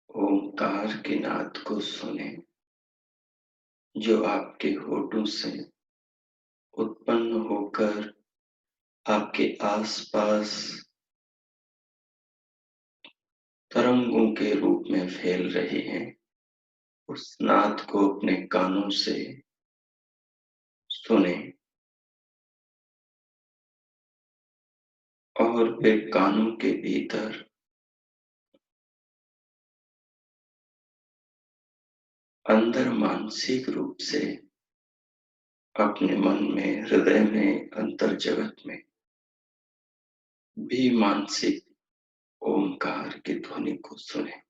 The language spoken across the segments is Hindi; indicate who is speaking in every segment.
Speaker 1: ओंकार के नाद को सुने जो आपके होठों से उत्पन्न होकर आपके आसपास तरंगों के रूप में फैल रहे हैं। उस नाद को अपने कानों से सुने और फिर कानों के भीतर अंदर मानसिक रूप से अपने मन में, हृदय में, अंतर जगत में भी मानसिक ओंकार की ध्वनि को सुने।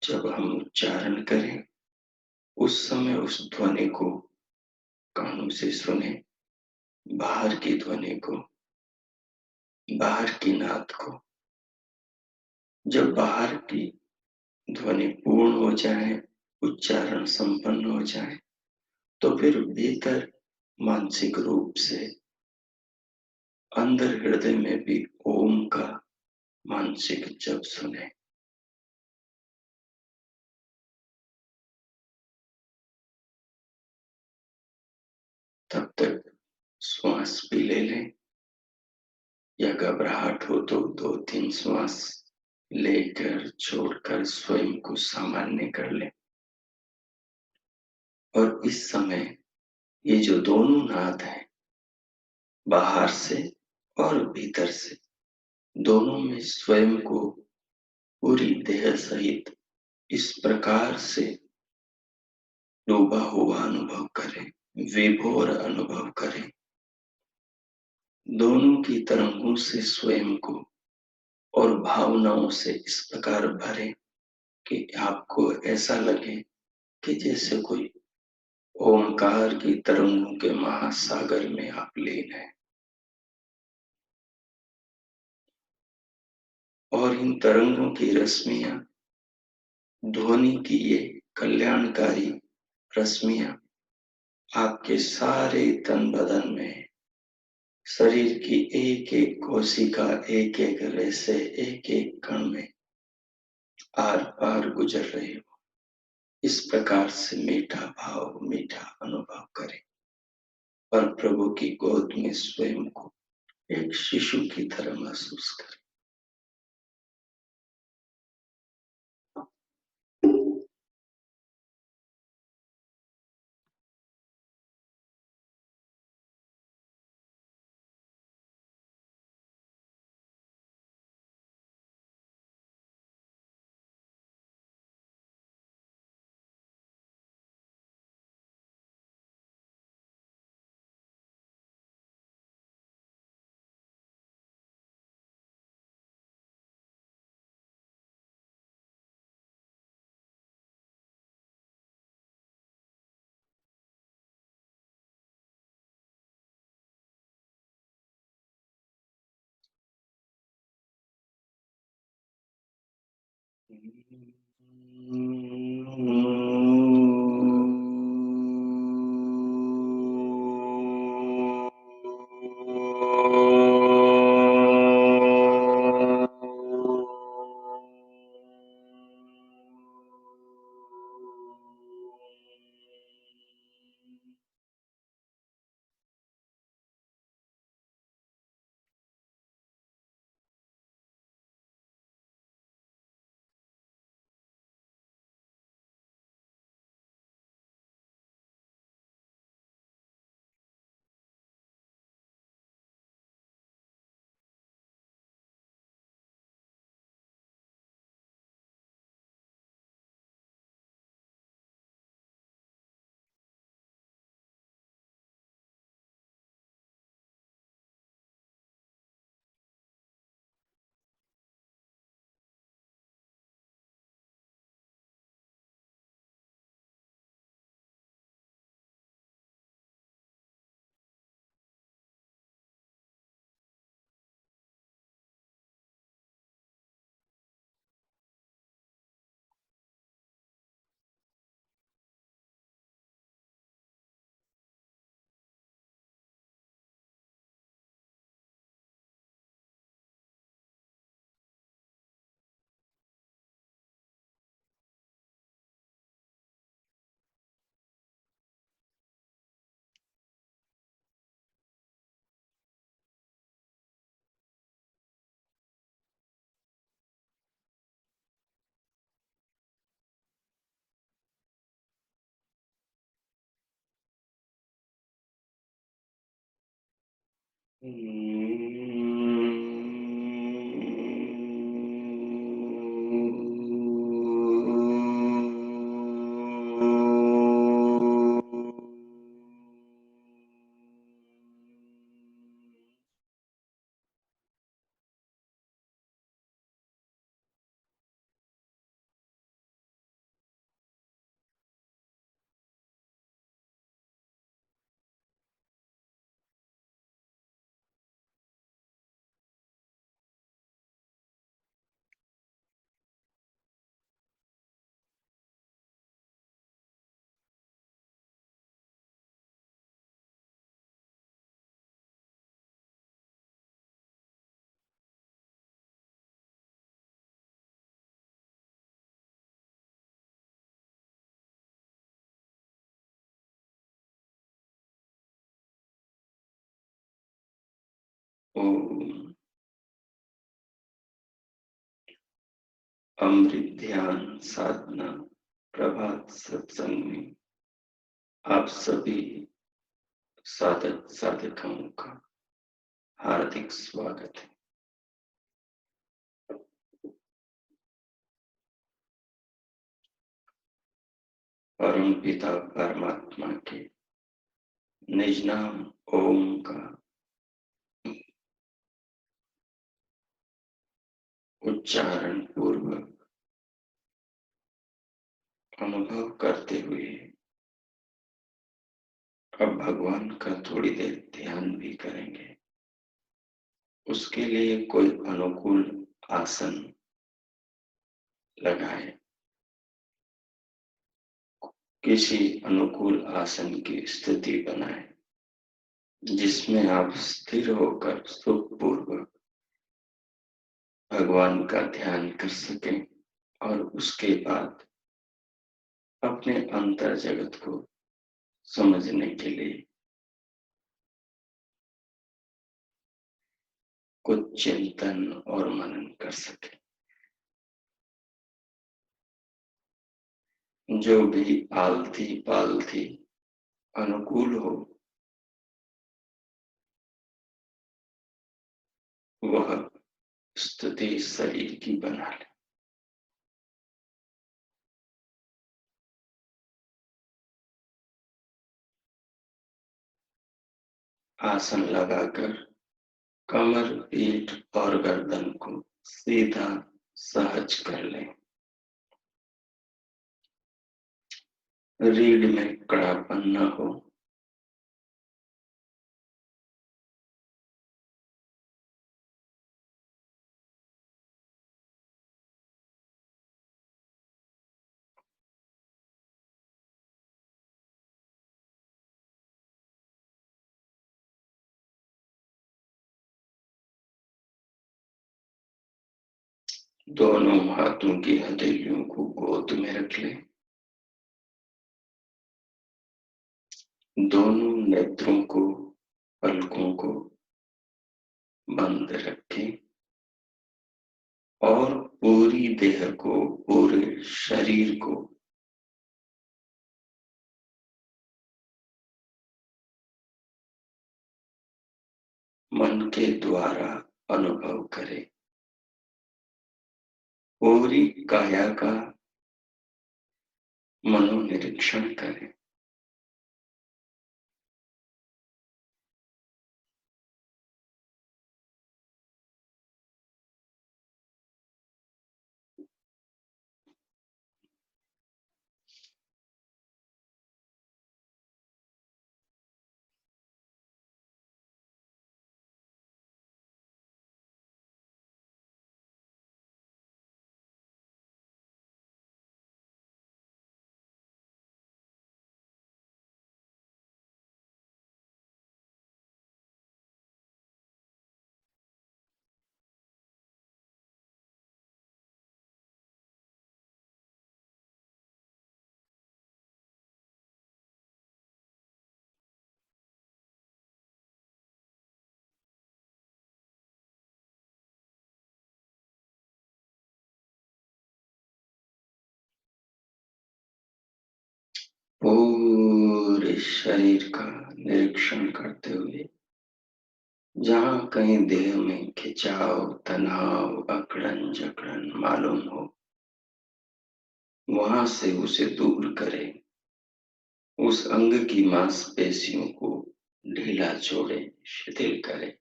Speaker 1: जब हम उच्चारण करें उस समय उस ध्वनि को कानों से सुने, बाहर की ध्वनि को, बाहर की नाद को। जब बाहर की ध्वनि पूर्ण हो जाए, उच्चारण संपन्न हो जाए, तो फिर भीतर मानसिक रूप से अंदर हृदय में भी ओम का मानसिक जप सुने। तब तक श्वास भी ले लें, या घबराहट हो तो 2-3 श्वास लेकर छोड़कर स्वयं को सामान्य कर लें। और इस समय ये जो दोनों नाद हैं, बाहर से और भीतर से, दोनों में स्वयं को पूरी देह सहित इस प्रकार से डूबा हुआ अनुभव करें, विभोर अनुभव करें। दोनों की तरंगों से स्वयं को और भावनाओं से इस प्रकार भरें कि आपको ऐसा लगे कि जैसे कोई ओंकार की तरंगों के महासागर में आप लीन हैं। और इन तरंगों की रश्मियां, ध्वनि की ये कल्याणकारी रश्मियां आपके सारे तन बदन में, शरीर की एक एक कोशिका, एक एक रेशे, एक एक कण में आर पार गुजर रहे हो। इस प्रकार से मीठा भाव, मीठा अनुभव करें और प्रभु की गोद में स्वयं को एक शिशु की तरह महसूस करें। ओम। अमृत ध्यान साधना प्रभात सत्संग में आप सभी साधक साधिकाओं का हार्दिक स्वागत है। परम पिता परमात्मा के निज नाम ओम का उच्चारण पूर्वक अनुभव करते हुए अब भगवान का थोड़ी देर ध्यान भी करेंगे। उसके लिए कोई अनुकूल आसन लगाएं। किसी अनुकूल आसन की स्थिति बनाएं जिसमें आप स्थिर होकर सुखपूर्वक भगवान का ध्यान कर सकें और उसके बाद अपने अंतर जगत को समझने के लिए कुछ चिंतन और मनन कर सके। जो भी आलती पालती अनुकूल हो वह स्थिति शरीर की बना ले। आसन लगाकर कमर पीठ और गर्दन को सीधा सहज कर लें। रीढ़ में कड़ापन न हो। दोनों हाथों की हथेलियों को गोद में रख लें। दोनों नेत्रों को पलकों को बंद रखें और पूरी देह को पूरे शरीर को मन के द्वारा अनुभव करें। पूरी काया का मनोनिरीक्षण करें। पूरे शरीर का निरीक्षण करते हुए जहां कहीं देह में खिंचाव, तनाव, अकड़न जकड़न मालूम हो, वहां से उसे दूर करें। उस अंग की मांसपेशियों को ढीला छोड़े, शिथिल करें।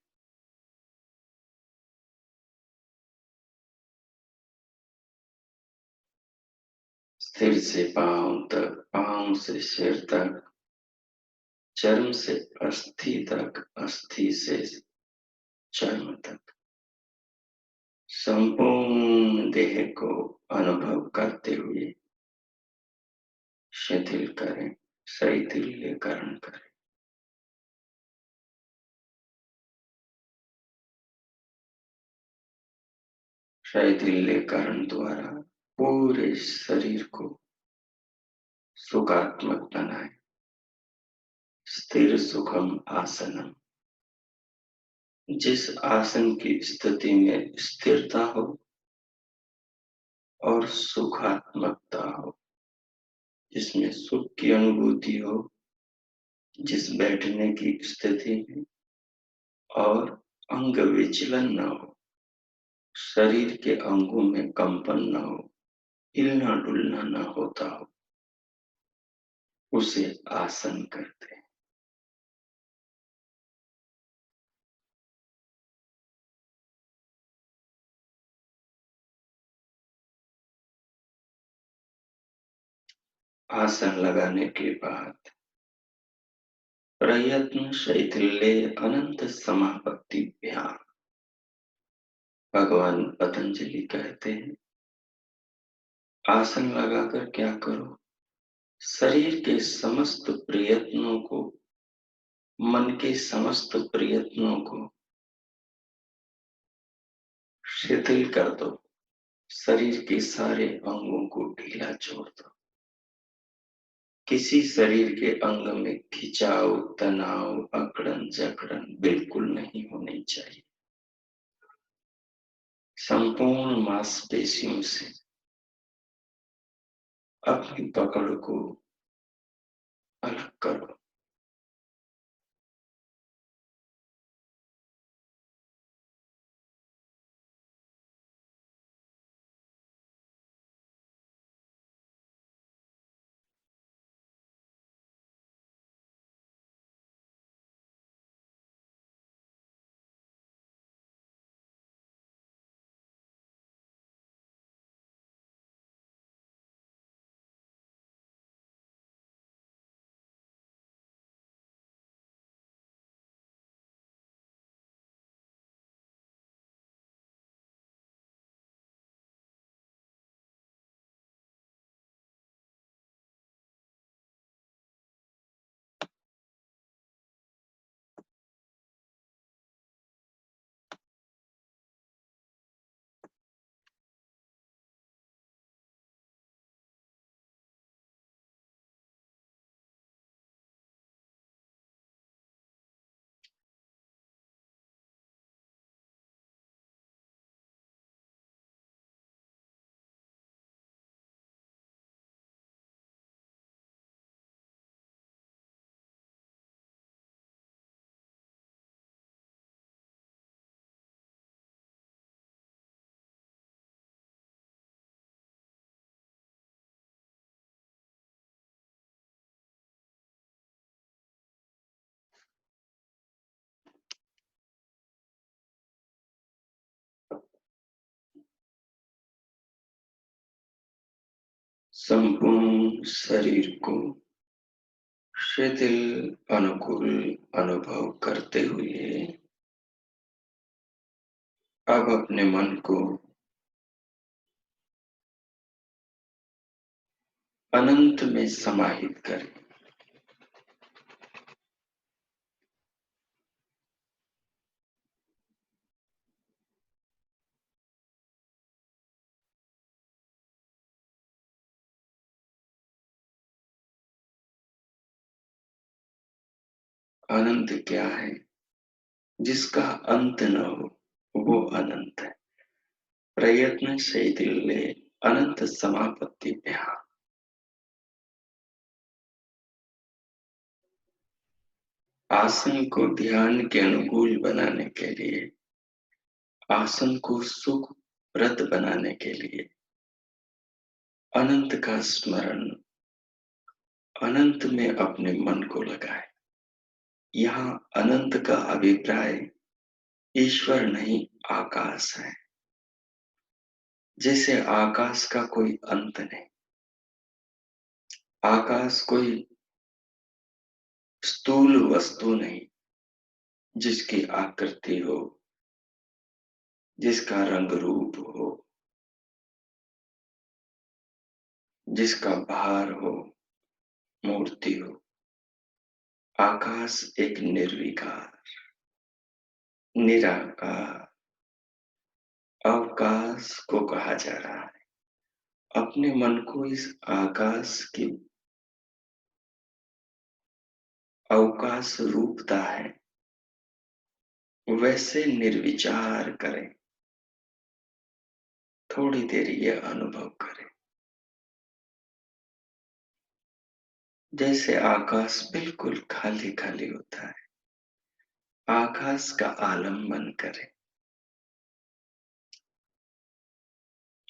Speaker 1: सिर से पांव तक, पांव से सिर तक, चर्म से अस्थि तक, अस्थि से चर्म तक, संपूर्ण देह को अनुभव करते हुए शिथिल करें, शैथिल्यकरण करें। शैथिल्यकरण द्वारा पूरे शरीर को सुखात्मक बनाए। स्थिर सुखम आसनम, जिस आसन की स्थिति में स्थिरता हो और सुखात्मकता हो, जिसमें सुख की अनुभूति हो, जिस बैठने की स्थिति में और अंग विचलन न हो, शरीर के अंगों में कंपन न हो, हिलना डुलना न होता हो, उसे आसन कहते हैं। आसन लगाने के बाद प्रयत्न शैथिल्य अनंत समापत्ति ध्यान। भगवान पतंजलि कहते हैं, आसन लगाकर क्या करो? शरीर के समस्त प्रयत्नों को, मन के समस्त प्रयत्नों को शिथिल कर दो। शरीर के सारे अंगों को ढीला छोड़ दो। किसी शरीर के अंग में खिंचाव, तनाव, अकड़न जकड़न बिल्कुल नहीं होनी चाहिए। संपूर्ण मांसपेशियों से अपनी पकड़ को अलग करो। संपूर्ण शरीर को शिथिल अनुकूल अनुभव करते हुए अब अपने मन को अनंत में समाहित करें। अनंत क्या है? जिसका अंत न हो वो अनंत है। प्रयत्न शैथिल्य अनंत समापत्ति आसन को ध्यान के अनुकूल बनाने के लिए, आसन को सुखप्रद बनाने के लिए अनंत का स्मरण, अनंत में अपने मन को लगाए। यहाँ अनंत का अभिप्राय ईश्वर नहीं, आकाश है। जैसे आकाश का कोई अंत नहीं, आकाश कोई स्थूल वस्तु नहीं जिसकी आकृति हो, जिसका रंग रूप हो, जिसका भार हो, मूर्ति हो। आकाश एक निर्विकार, निराकार अवकाश को कहा जा रहा है। अपने मन को इस आकाश की अवकाश रूपता है वैसे निर्विचार करें। थोड़ी देर यह अनुभव करें, जैसे आकाश बिल्कुल खाली खाली होता है। आकाश का आलम्बन करें।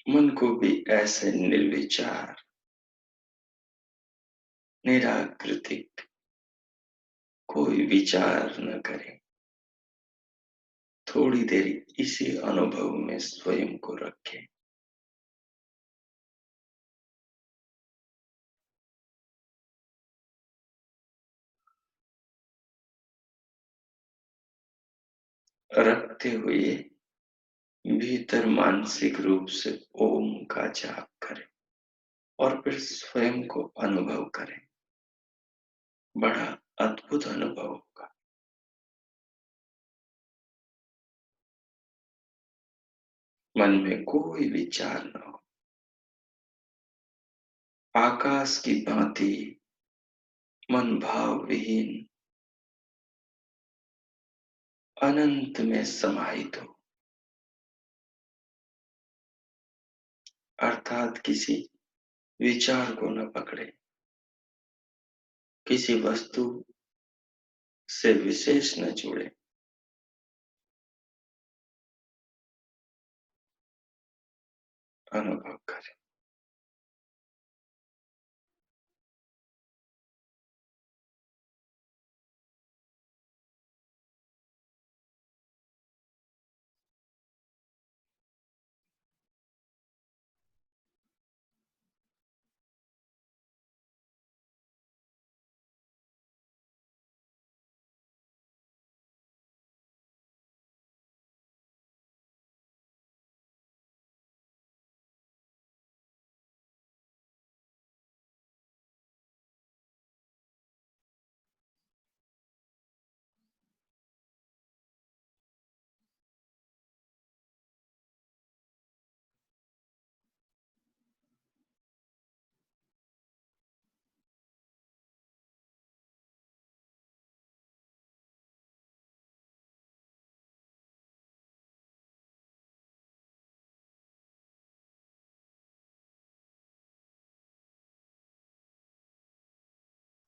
Speaker 1: मन को भी ऐसे निर्विचार, निराकृतिक, कोई विचार न करें। थोड़ी देर इसी अनुभव में स्वयं को रखें। रखते हुए भीतर मानसिक रूप से ओम का जाप करें और फिर स्वयं को अनुभव करें। बड़ा अद्भुत अनुभव होगा। मन में कोई विचार न हो। आकाश की भांति मन भाव विहीन अनंत में समाहित हो, अर्थात किसी विचार को न पकड़े, किसी वस्तु से विशेष न जुड़े। अनुभव करें।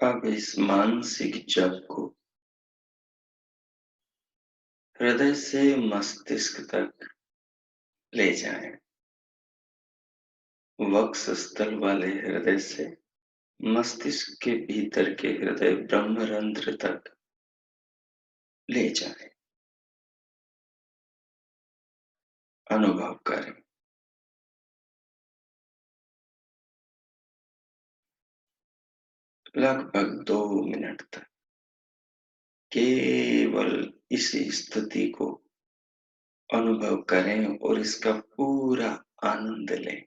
Speaker 1: अब इस मानसिक जप को हृदय से मस्तिष्क तक ले जाएं। वक्ष स्थल वाले हृदय से मस्तिष्क के भीतर के हृदय ब्रह्मरंध्र तक ले जाएं। अनुभव करें। लगभग 2 मिनट तक केवल इसी स्थिति को अनुभव करें और इसका पूरा आनंद लें।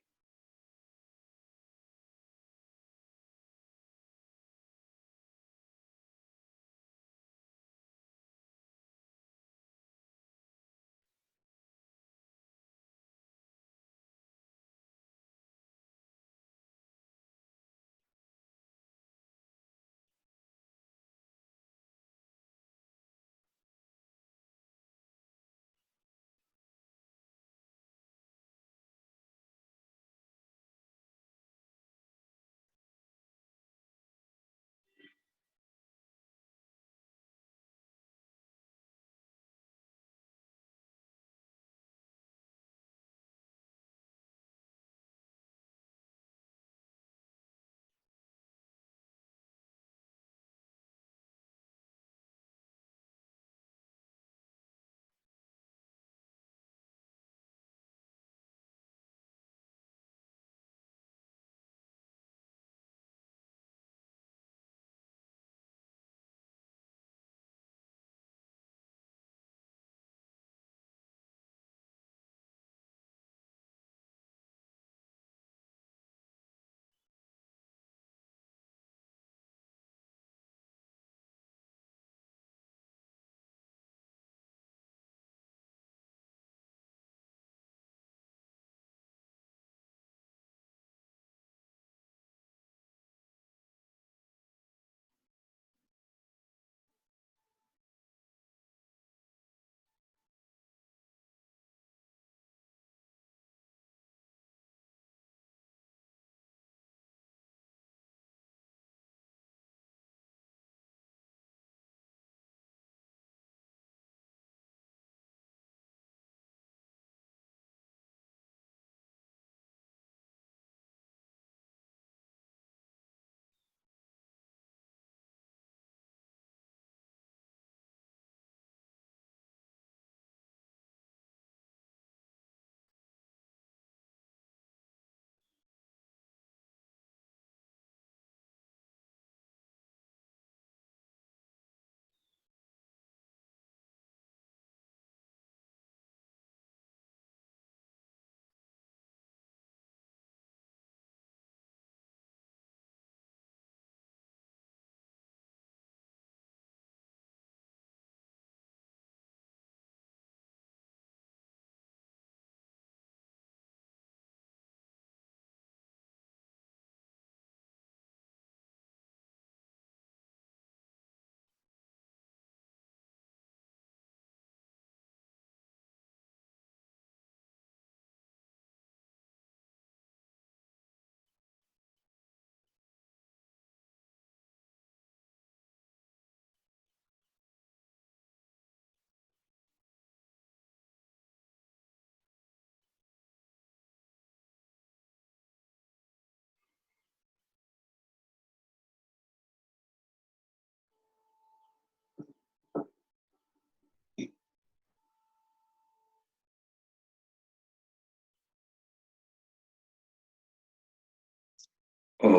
Speaker 1: ओ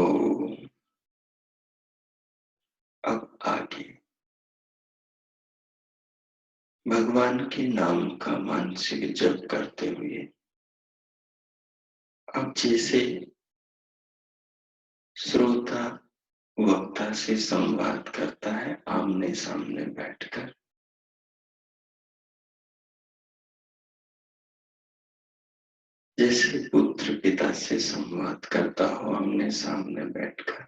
Speaker 1: अब आगे भगवान के नाम का मानसिक जप करते हुए अब जैसे श्रोता वक्ता से संवाद करता है आमने सामने बैठकर, जैसे पुत्र पिता से संवाद करता हो आमने सामने बैठकर,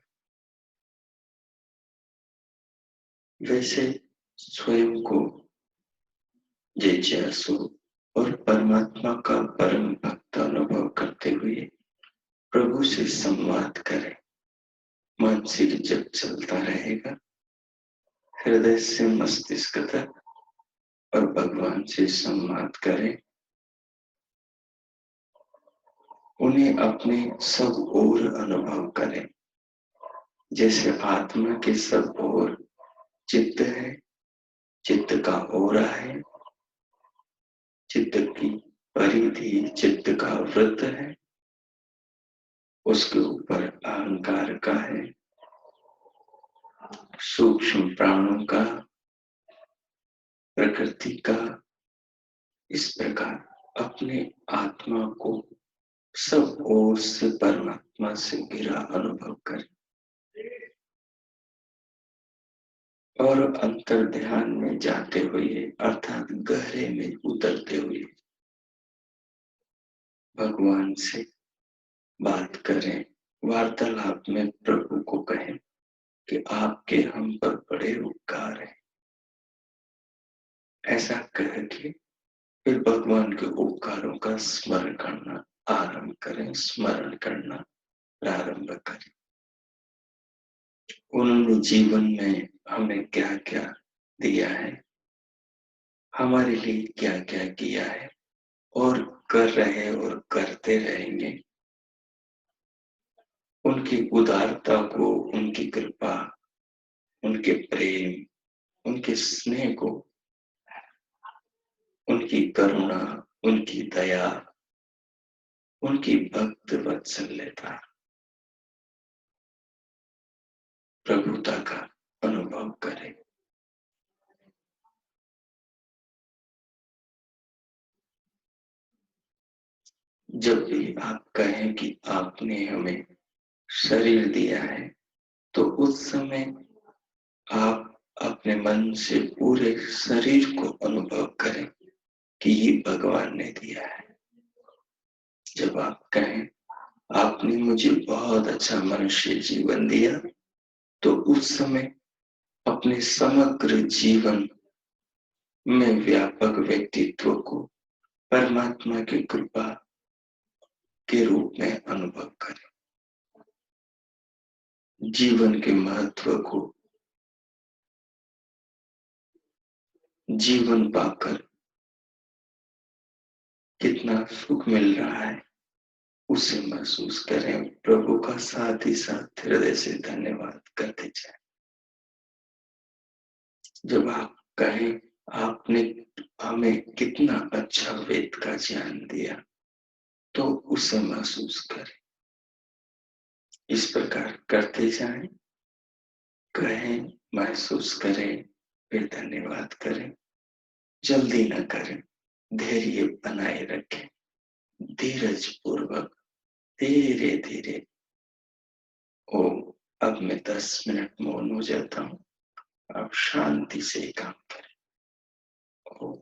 Speaker 1: वैसे स्वयं को जिज्ञासु और परमात्मा का परम भक्त अनुभव करते हुए प्रभु से संवाद करें। मानसिक जप चलता रहेगा हृदय से मस्तिष्क तक और भगवान से संवाद करें। उन्हें अपने सब ओर अनुभव करें, जैसे आत्मा के सब ओर चित्त है, चित्त का ओरा है, चित्त की परिधि चित्त का वृत्त है, उसके ऊपर अहंकार का है, सूक्ष्म प्राणों का, प्रकृति का। इस प्रकार अपने आत्मा को सब ओर से परमात्मा से घिरा अनुभव करें और अंतर ध्यान में जाते हुए अर्थात गहरे में उतरते हुए भगवान से बात करें। वार्तालाप में प्रभु को कहें कि आपके हम पर बड़े उपकार हैं। ऐसा कह के फिर भगवान के उपकारों का स्मरण करना आरंभ करें, स्मरण करना प्रारंभ करें। उन्होंने जीवन में हमें क्या क्या दिया है, हमारे लिए क्या क्या किया है और कर रहे और करते रहेंगे। उनकी उदारता को, उनकी कृपा, उनके प्रेम, उनके स्नेह को, उनकी करुणा, उनकी दया, उनकी भक्त वात्सल्यता, प्रभुता का अनुभव करें। जब भी आप कहें कि आपने हमें शरीर दिया है, तो उस समय आप अपने मन से पूरे शरीर को अनुभव करें कि ये भगवान ने दिया है। जब आप कहें आपने मुझे बहुत अच्छा मनुष्य जीवन दिया, तो उस समय अपने समग्र जीवन में व्यापक व्यक्तित्व को परमात्मा की कृपा के रूप में अनुभव करें। जीवन के महत्व को, जीवन पाकर कितना सुख मिल रहा है उसे महसूस करें। प्रभु का साथ ही साथ हृदय से धन्यवाद करते जाएं। जब आप कहें आपने हमें कितना अच्छा वेद का ज्ञान दिया, तो उसे महसूस करें। इस प्रकार करते जाएं, कहें, महसूस करें, फिर धन्यवाद करें। जल्दी न करें, धैर्य बनाए रखें, धीरज पूर्वक धीरे धीरे। ओ अब मैं 10 मिनट मौन हो जाता हूँ, आप शांति से काम करें। ओ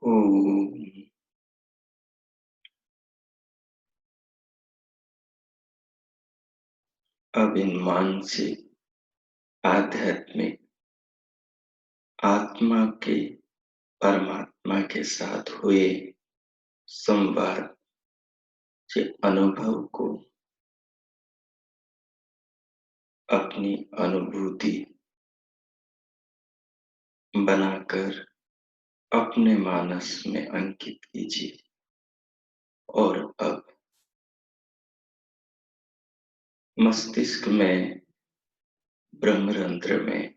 Speaker 1: ओम। अब इन मानसिक, आध्यात्मिक, आत्मा के परमात्मा के साथ हुए संवाद के अनुभव को अपनी अनुभूति बनाकर अपने मानस में अंकित कीजिए। और अब मस्तिष्क में, ब्रह्मरंध्र में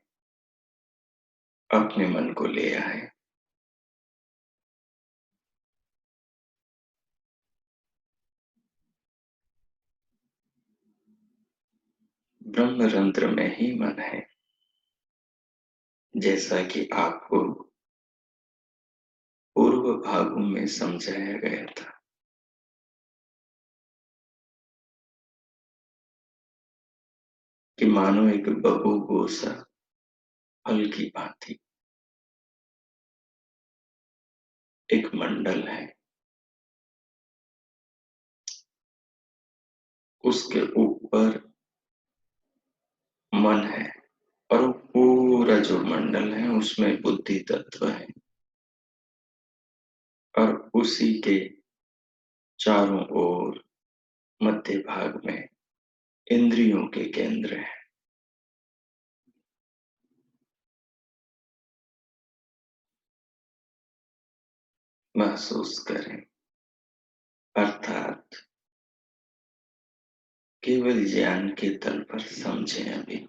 Speaker 1: अपने मन को ले आए। ब्रह्मरंध्र में ही मन है, जैसा कि आपको पूर्व भागों में समझाया गया था कि मानो एक बबूगोसा फल की भांति एक मंडल है, उसके ऊपर मन है, और वो पूरा जो मंडल है उसमें बुद्धि तत्व है, और उसी के चारों ओर मध्य भाग में इंद्रियों के केंद्र है। महसूस करें, अर्थात केवल ज्ञान के तल पर समझें। अभी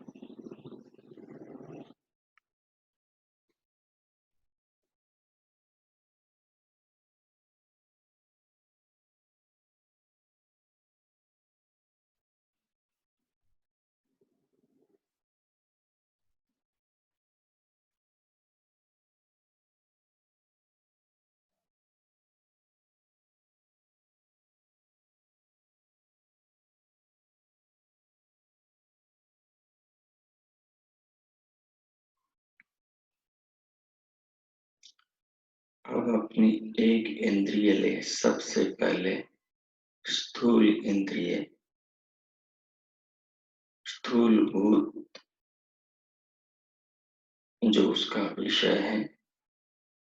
Speaker 1: अब अपनी एक इंद्रिय ले, सबसे पहले स्थूल इंद्रिय, स्थूल भूत जो उसका विषय है,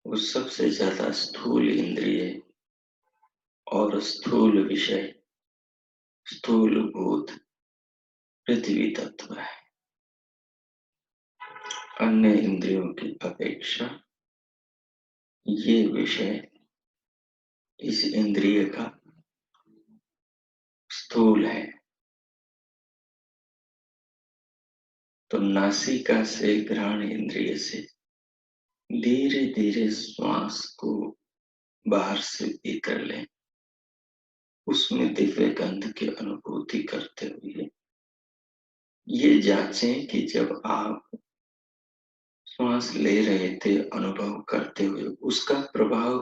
Speaker 1: वो सबसे ज्यादा स्थूल इंद्रिय और स्थूल विषय, स्थूल भूत पृथ्वी तत्व है। अन्य इंद्रियों की अपेक्षा ये विषय इस इंद्रिय का स्थूल है। तो नासिका से, घ्राण इंद्रिय से धीरे धीरे श्वास को बाहर से भीतर लें, उसमें दिव्य गंध की अनुभूति करते हुए ये जांचें कि जब आप श्वास ले रहे थे, अनुभव करते हुए उसका प्रभाव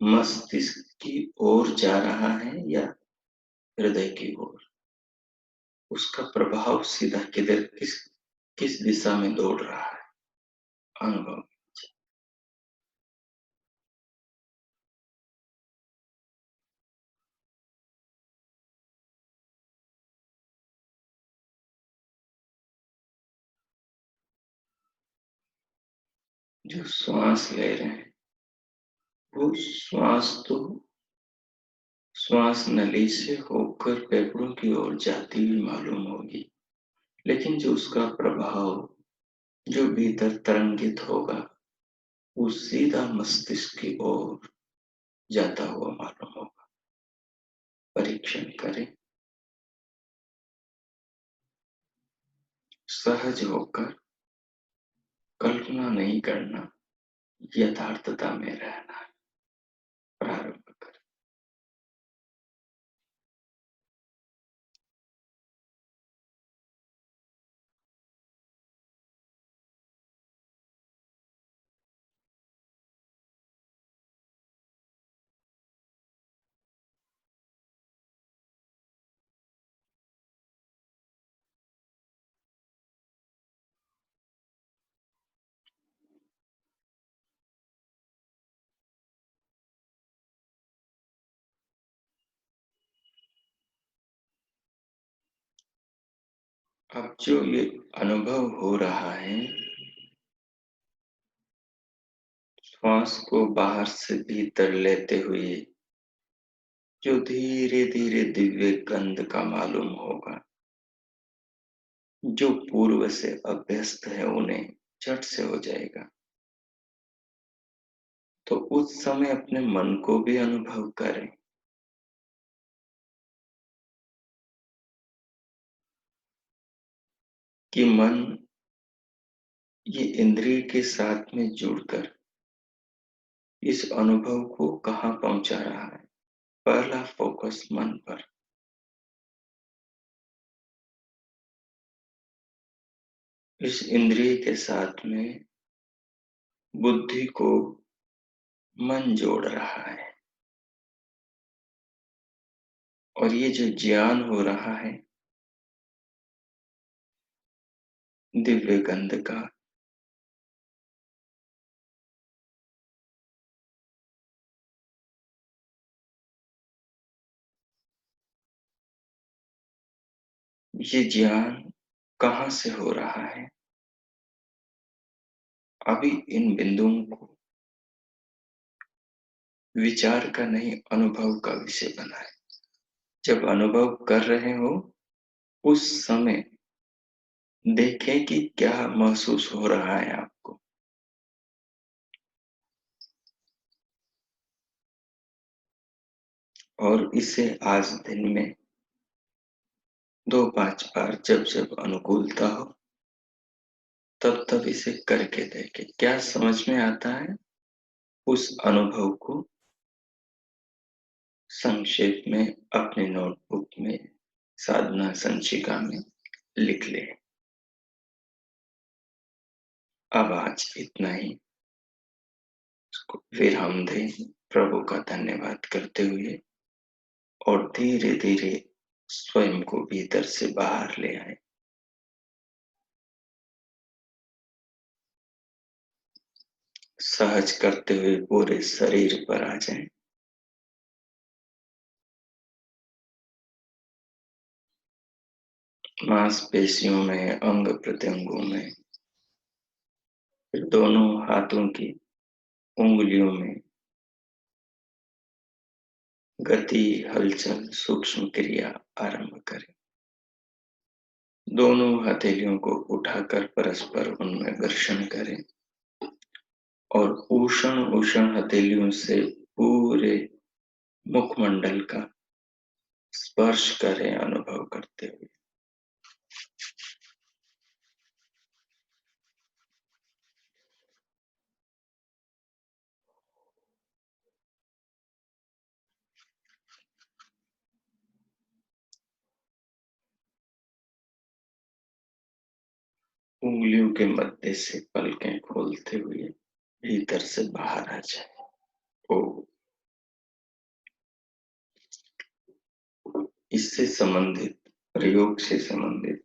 Speaker 1: मस्तिष्क की ओर जा रहा है या हृदय की ओर, उसका प्रभाव सीधा किधर, किस दिशा में दौड़ रहा है, अनुभव। जो श्वास ले रहे हैं वो श्वास तो श्वास नली से होकर फेफड़ों की ओर जाती हुई मालूम होगी, लेकिन जो उसका प्रभाव जो भीतर तरंगित होगा वो सीधा मस्तिष्क की ओर जाता हुआ मालूम होगा। परीक्षण करें, सहज होकर, कल्पना नहीं करना, यथार्थता में रहना। प्रारंभ करें। अब जो ये अनुभव हो रहा है, श्वास को बाहर से भीतर लेते हुए जो धीरे धीरे दिव्य गंध का मालूम होगा, जो पूर्व से अभ्यस्त है उन्हें झट से हो जाएगा। तो उस समय अपने मन को भी अनुभव करें कि मन ये इंद्रिय के साथ में जुड़कर इस अनुभव को कहाँ पहुंचा रहा है। पहला फोकस मन पर। इस इंद्रिय के साथ में बुद्धि को मन जोड़ रहा है, और ये जो ज्ञान हो रहा है दिव्य गंध का, ये ज्ञान कहाँ से हो रहा है। अभी इन बिंदुओं को विचार का नहीं, अनुभव का विषय बनाए। जब अनुभव कर रहे हो उस समय देखें कि क्या महसूस हो रहा है आपको। और इसे आज दिन में 2-5 बार जब जब अनुकूलता हो तब तब इसे करके देखें। क्या समझ में आता है, उस अनुभव को संक्षेप में अपने नोटबुक में, साधना संचिका में लिख ले। अब आज इतना ही। फिर हम दें प्रभु का धन्यवाद करते हुए और धीरे धीरे स्वयं को भीतर से बाहर ले आए। सहज करते हुए पूरे शरीर पर आ जाएं। मांसपेशियों में, अंग प्रत्यंगों में, फिर दोनों हाथों की उंगलियों में गति, हलचल, सूक्ष्म क्रिया आरंभ करें। दोनों हथेलियों को उठाकर परस्पर उनमें घर्षण करें और उषण उषण हथेलियों से पूरे मुखमंडल का स्पर्श करें, अनुभव करते हुए। उंगलियों के मध्य से पलकें खोलते हुए भीतर से बाहर आ जाए। ओ, इससे संबंधित, प्रयोग से संबंधित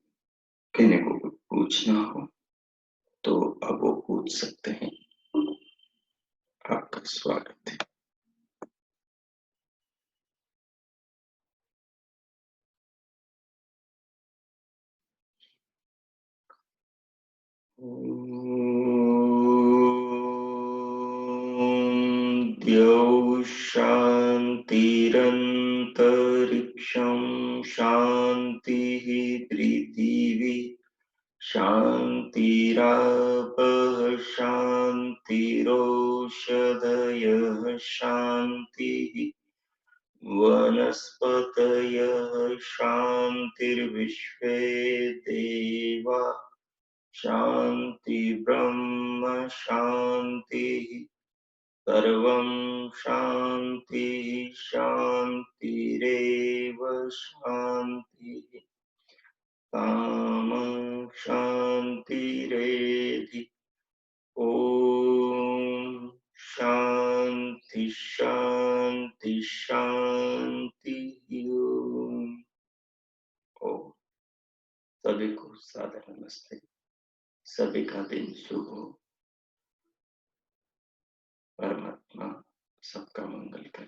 Speaker 1: किन्हीं को कुछ पूछना हो तो अब वो पूछ सकते हैं। आपका स्वागत है। द्यौ शान्तिरन्तरिक्षं शान्तिः पृथिवी शान्तिरापः शान्तिरोषधयः शान्तिः वनस्पतयः शान्तिर्विश्वे देवा शान्ति ब्रह्म शान्तिः सर्वं शान्तिः शान्तिरेव शान्तिः कामं शान्तिरेधि। ॐ शान्ति शान्ति शान्तिः। ओम। सभी को सादर नमस्ते। सभी का दिन शुभ हो। परमात्मा सबका मंगल करे।